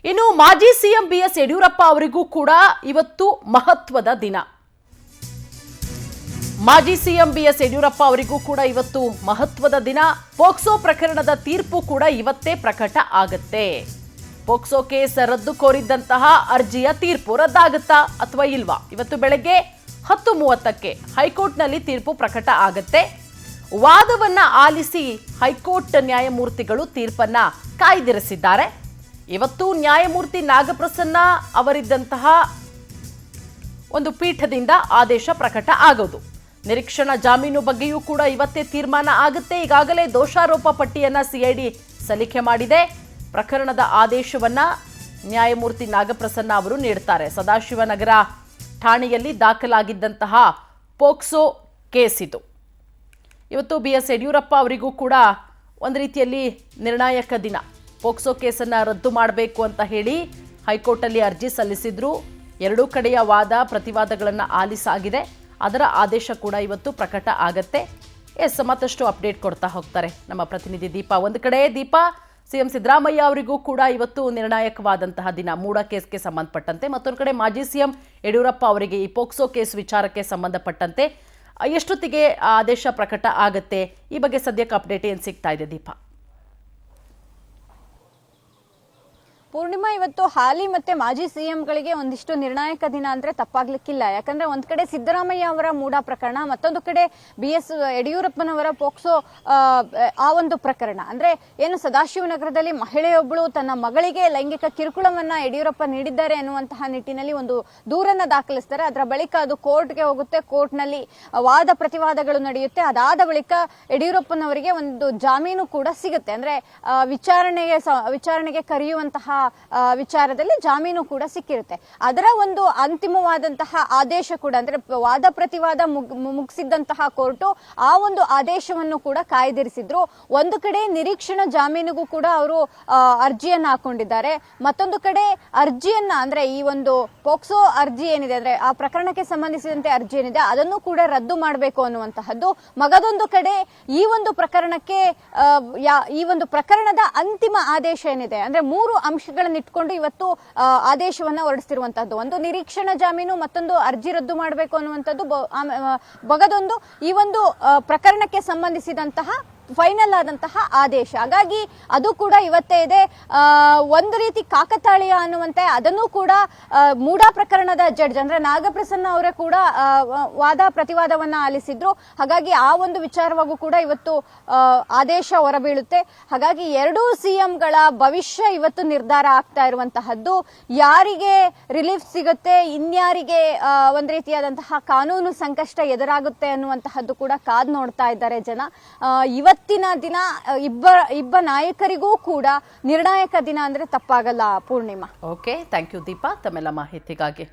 ಇನ್ನು ಮಾಜಿ CM BS Yediyurappa ಅವರಿಗೂ ಕೂಡ ಇವತ್ತು ಮಹತ್ವದ ದಿನ. ಮಾಜಿ ಸಿಎಂ ಬಿಎಸ್ ಯಡಿಯೂರಪ್ಪ ಅವರಿಗೂ ಕೂಡ ಇವತ್ತು ಮಹತ್ವದ ದಿನ. ಪೋಕ್ಸೋ ಪ್ರಕರಣದ ತೀರ್ಪು ಕೂಡ ಇವತ್ತೇ ಪ್ರಕಟ ಆಗುತ್ತೆ. ಪೋಕ್ಸೋ ಕೇಸ್ ರದ್ದು ಕೋರಿದ್ದಂತಹ ಅರ್ಜಿಯ ತೀರ್ಪು ರದ್ದಾಗುತ್ತಾ ಅಥವಾ ಇಲ್ವಾ? ಇವತ್ತು ಬೆಳಗ್ಗೆ 10:30ಕ್ಕೆ ಹೈಕೋರ್ಟ್ನಲ್ಲಿ ತೀರ್ಪು ಪ್ರಕಟ ಆಗುತ್ತೆ. ವಾದವನ್ನ ಆಲಿಸಿ ಹೈಕೋರ್ಟ್ ನ್ಯಾಯಮೂರ್ತಿಗಳು ತೀರ್ಪನ್ನ ಕಾಯ್ದಿರಿಸಿದ್ದಾರೆ. ಇವತ್ತು ನ್ಯಾಯಮೂರ್ತಿ ನಾಗಪ್ರಸನ್ನ ಅವರಿದ್ದಂತಹ ಒಂದು ಪೀಠದಿಂದ ಆದೇಶ ಪ್ರಕಟ ಆಗೋದು. ನಿರೀಕ್ಷಣಾ ಜಾಮೀನು ಬಗ್ಗೆಯೂ ಕೂಡ ಇವತ್ತೇ ತೀರ್ಮಾನ ಆಗುತ್ತೆ. ಈಗಾಗಲೇ ದೋಷಾರೋಪ ಪಟ್ಟಿಯನ್ನ ಸಿಐಡಿ ಸಲ್ಲಿಕೆ ಮಾಡಿದೆ. ಪ್ರಕರಣದ ಆದೇಶವನ್ನ ನ್ಯಾಯಮೂರ್ತಿ ನಾಗಪ್ರಸನ್ನ ಅವರು ನೀಡುತ್ತಾರೆ. ಸದಾಶಿವನಗರ ಠಾಣೆಯಲ್ಲಿ ದಾಖಲಾಗಿದ್ದಂತಹ ಪೋಕ್ಸೋ ಕೇಸ್ ಇದು. ಇವತ್ತು ಬಿಎಸ್ ಯಡಿಯೂರಪ್ಪ ಅವರಿಗೂ ಕೂಡ ಒಂದು ರೀತಿಯಲ್ಲಿ ನಿರ್ಣಾಯಕ ದಿನ. ಪೋಕ್ಸೋ ಕೇಸನ್ನು ರದ್ದು ಮಾಡಬೇಕು ಅಂತ ಹೇಳಿ ಹೈಕೋರ್ಟಲ್ಲಿ ಅರ್ಜಿ ಸಲ್ಲಿಸಿದ್ರು. ಎರಡೂ ಕಡೆಯ ವಾದ ಪ್ರತಿವಾದಗಳನ್ನು ಆಲಿಸಾಗಿದೆ. ಅದರ ಆದೇಶ ಕೂಡ ಇವತ್ತು ಪ್ರಕಟ ಆಗತ್ತೆ. ಮತ್ತಷ್ಟು ಅಪ್ಡೇಟ್ ಕೊಡ್ತಾ ಹೋಗ್ತಾರೆ ನಮ್ಮ ಪ್ರತಿನಿಧಿ ದೀಪಾ. ಒಂದು ಕಡೆ ದೀಪಾ, ಸಿಎಂ ಸಿದ್ದರಾಮಯ್ಯ ಅವರಿಗೂ ಕೂಡ ಇವತ್ತು ನಿರ್ಣಾಯಕವಾದಂತಹ ದಿನ ಮೂಡ ಕೇಸ್ಗೆ ಸಂಬಂಧಪಟ್ಟಂತೆ. ಮತ್ತೊಂದು ಕಡೆ ಮಾಜಿ ಸಿಎಂ ಯಡಿಯೂರಪ್ಪ ಅವರಿಗೆ ಈ ಪೋಕ್ಸೋ ಕೇಸ್ ವಿಚಾರಕ್ಕೆ ಸಂಬಂಧಪಟ್ಟಂತೆ ಎಷ್ಟೊತ್ತಿಗೆ ಆದೇಶ ಪ್ರಕಟ ಆಗತ್ತೆ, ಈ ಬಗ್ಗೆ ಸದ್ಯಕ್ಕೆ ಅಪ್ಡೇಟ್ ಏನು ಸಿಗ್ತಾ ಇದೆ ದೀಪಾ? ಪೂರ್ಣಿಮಾ, ಇವತ್ತು ಹಾಲಿ ಮತ್ತೆ ಮಾಜಿ ಸಿಎಂಗಳಿಗೆ ಒಂದಿಷ್ಟು ನಿರ್ಣಾಯಕ ದಿನ ಅಂದ್ರೆ ತಪ್ಪಾಗ್ಲಿಕ್ಕಿಲ್ಲ. ಯಾಕಂದ್ರೆ ಒಂದ್ ಕಡೆ ಸಿದ್ದರಾಮಯ್ಯ ಅವರ ಮೂಡ ಪ್ರಕರಣ, ಮತ್ತೊಂದು ಕಡೆ ಬಿಎಸ್ ಯಡಿಯೂರಪ್ಪನವರ ಪೋಕ್ಸೋ ಆ ಒಂದು ಪ್ರಕರಣ. ಅಂದ್ರೆ ಏನು ಸದಾಶಿವನಗರದಲ್ಲಿ ಮಹಿಳೆಯೊಬ್ಬಳು ತನ್ನ ಮಗಳಿಗೆ ಲೈಂಗಿಕ ಕಿರುಕುಳವನ್ನ ಯಡಿಯೂರಪ್ಪ ನೀಡಿದ್ದಾರೆ ಎನ್ನುವಂತಹ ನಿಟ್ಟಿನಲ್ಲಿ ಒಂದು ದೂರನ್ನ ದಾಖಲಿಸ್ತಾರೆ. ಅದರ ಬಳಿಕ ಅದು ಕೋರ್ಟ್ಗೆ ಹೋಗುತ್ತೆ. ಕೋರ್ಟ್ನಲ್ಲಿ ವಾದ ಪ್ರತಿವಾದಗಳು ನಡೆಯುತ್ತೆ. ಅದಾದ ಬಳಿಕ ಯಡಿಯೂರಪ್ಪನವರಿಗೆ ಒಂದು ಜಾಮೀನು ಕೂಡ ಸಿಗುತ್ತೆ. ಅಂದ್ರೆ ವಿಚಾರಣೆಗೆ ಕರೆಯುವಂತಹ ವಿಚಾರದಲ್ಲಿ ಜಾಮೀನು ಕೂಡ ಸಿಕ್ಕಿರುತ್ತೆ. ಅದರ ಒಂದು ಅಂತಿಮವಾದಂತಹ ಆದೇಶ ಕೂಡ, ಅಂದ್ರೆ ವಾದ ಪ್ರತಿವಾದ ಮುಗಿಸಿದ್ದಂತಹ ಕೋರ್ಟು ಆ ಒಂದು ಆದೇಶವನ್ನು ಕೂಡ ಕಾಯ್ದಿರಿಸಿದ್ರು. ಒಂದು ಕಡೆ ನಿರೀಕ್ಷಣಾ ಜಾಮೀನಿಗೂ ಕೂಡ ಅವರು ಅರ್ಜಿಯನ್ನ ಹಾಕೊಂಡಿದ್ದಾರೆ. ಮತ್ತೊಂದು ಕಡೆ ಅರ್ಜಿಯನ್ನ, ಅಂದ್ರೆ ಈ ಒಂದು ಪೋಕ್ಸೋ ಅರ್ಜಿ ಏನಿದೆ, ಅಂದ್ರೆ ಆ ಪ್ರಕರಣಕ್ಕೆ ಸಂಬಂಧಿಸಿದಂತೆ ಅರ್ಜಿ ಏನಿದೆ ಅದನ್ನು ಕೂಡ ರದ್ದು ಮಾಡಬೇಕು ಅನ್ನುವಂತಹದ್ದು. ಮಗದೊಂದು ಕಡೆ ಈ ಒಂದು ಪ್ರಕರಣಕ್ಕೆ ಈ ಒಂದು ಪ್ರಕರಣದ ಅಂತಿಮ ಆದೇಶ ಏನಿದೆ, ಅಂದ್ರೆ ಮೂರು ಅಂಶಗಳನ್ನು ಇಟ್ಕೊಂಡು ಇವತ್ತು ಆದೇಶವನ್ನ ಹೊರಡಿಸಿರುವಂತಹದ್ದು. ಒಂದು ನಿರೀಕ್ಷಣಾ ಜಾಮೀನು, ಮತ್ತೊಂದು ಅರ್ಜಿ ರದ್ದು ಮಾಡಬೇಕು ಅನ್ನುವಂಥದ್ದು, ಬಗದೊಂದು ಈ ಒಂದು ಪ್ರಕರಣಕ್ಕೆ ಸಂಬಂಧಿಸಿದಂತಹ ಫೈನಲ್ ಆದಂತಹ ಆದೇಶ. ಹಾಗಾಗಿ ಅದು ಕೂಡ ಇವತ್ತೇ ಇದೆ. ಒಂದು ರೀತಿ ಕಾಕತಾಳೀಯ ಅನ್ನುವಂತೆ ಅದನ್ನು ಕೂಡ ಮೂಡ ಪ್ರಕರಣದ ಜಡ್ಜ್ ಅಂದ್ರೆ ನಾಗಪ್ರಸನ್ನ ಅವರೇ ಕೂಡ ವಾದ ಪ್ರತಿವಾದವನ್ನ ಆಲಿಸಿದ್ರು. ಹಾಗಾಗಿ ಆ ಒಂದು ವಿಚಾರವಾಗೂ ಕೂಡ ಇವತ್ತು ಆದೇಶ ಹೊರಬೀಳುತ್ತೆ. ಹಾಗಾಗಿ ಎರಡೂ ಸಿಎಂಗಳ ಭವಿಷ್ಯ ಇವತ್ತು ನಿರ್ಧಾರ ಆಗ್ತಾ ಇರುವಂತಹದ್ದು. ಯಾರಿಗೆ ರಿಲೀಫ್ ಸಿಗುತ್ತೆ, ಇನ್ಯಾರಿಗೆ ಒಂದು ರೀತಿಯಾದಂತಹ ಕಾನೂನು ಸಂಕಷ್ಟ ಎದುರಾಗುತ್ತೆ ಅನ್ನುವಂತಹದ್ದು ಕೂಡ ಕಾದ್ ನೋಡ್ತಾ ಇದ್ದಾರೆ ಜನ. ಇವತ್ತಿನ ದಿನ ಇಬ್ಬ ನಾಯಕರಿಗೂ ಕೂಡ ನಿರ್ಣಾಯಕ ದಿನ ಅಂದ್ರೆ ತಪ್ಪಾಗಲ್ಲ Purnima. Okay, thank you Deepa ತಮ್ಮೆಲ್ಲ ಮಾಹಿತಿಗಾಗಿ.